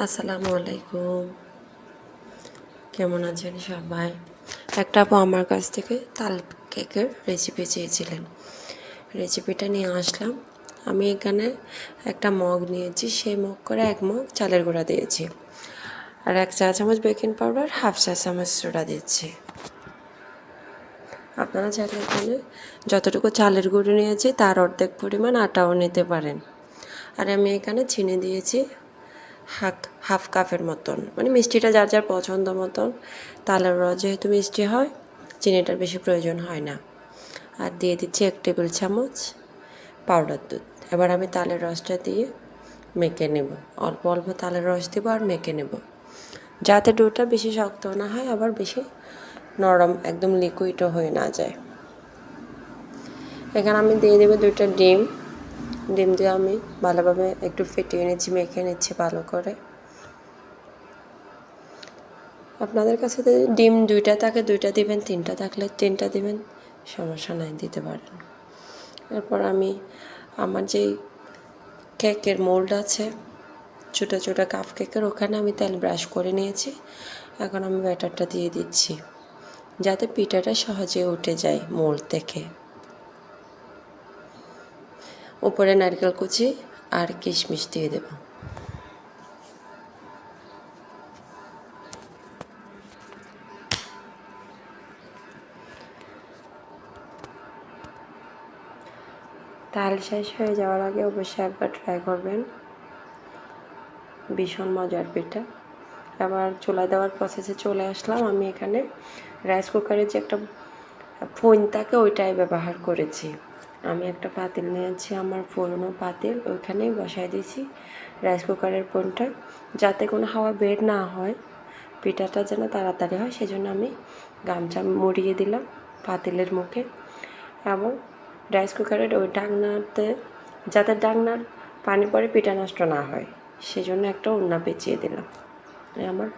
আসসালামু আলাইকুম। কেমন আছেন সবাই? একটা আপু আমার কাছ থেকে তাল কেকের রেসিপি চেয়েছিলেন। রেসিপিটা নিয়ে আসলাম। আমি এখানে একটা মগ নিয়েছি, সেই মগ করে 1 মগ চালের গুঁড়া দিয়েছি, আর 1 চা চামচ বেকিং পাউডার, 1/2 চা চামচ সোডা দিচ্ছি। আপনারা চাইলে এখানে যতটুকু চালের গুঁড়ো নিয়েছি তার অর্ধেক পরিমাণ আটাও নিতে পারেন। আর আমি এখানে চিনি দিয়েছি হাফ কাপের মতন, মানে মিষ্টিটা যার যার পছন্দ মতন। তালের রস যেহেতু মিষ্টি হয়, চিনিটার বেশি প্রয়োজন হয় না। আর দিয়ে দিচ্ছি 1 টেবিল চামচ পাউডার দুধ। এবার আমি তালের রসটা দিয়ে মেখে নেব। অল্প অল্প তালের রস দেবো আর মেখে নেব, যাতে ডোটা বেশি শক্ত না হয়, আবার বেশি নরম একদম লিকুইডও হয়ে না যায়। এখানে আমি দিয়ে দেবো 2টা ডিম। ডিম দিয়ে আমি ভালোভাবে একটু ফেটিয়ে নিচ্ছি, মেখে নিচ্ছি ভালো করে। আপনাদের কাছে যদি ডিম 2টা থাকে 2টা দিবেন, 3টা থাকলে 3টা দিবেন, সমস্যা নাই, দিতে পারেন। এরপর আমি আমার যেই কেকের মোল্ড আছে, ছোটো ছোটো কাপ কেকের, ওখানে আমি তেল ব্রাশ করে নিয়েছি। এখন আমি ব্যাটারটা দিয়ে দিচ্ছি, যাতে পিঠাটা সহজে উঠে যায় মোল্ড থেকে। উপরে নারকেল কুচি আর কিশমিশ দিয়ে দেব। তাল শেষ হয়ে যাওয়ার আগে অবশ্যই একবার ট্রাই করবেন, ভীষণ মজার পিঠা। আবার চুলা দেওয়ার প্রসেসে চলে আসলাম। আমি এখানে রাইস কুকারের যে একটা ফোন থাকে ওইটাই ব্যবহার করেছি। আমি একটা পাতিল নিয়েছি, আমার পুরনো পাতিল, ওইখানেই বসাই দিয়েছি রাইস কুকারের ফোনটা, যাতে কোনো হাওয়া বের না হয়, পিঠাটা যেন তাড়াতাড়ি হয়। সেজন্য আমি গামছা মুড়িয়ে দিলাম পাতিলের মুখে, এবং রাইস কুকারের ওই ঢাকনাতে যাতে ঢাকনার পানি পরে পিঠা নষ্ট না হয়, সেজন্য একটা ওড়না পেঁচিয়ে দিলাম। আমার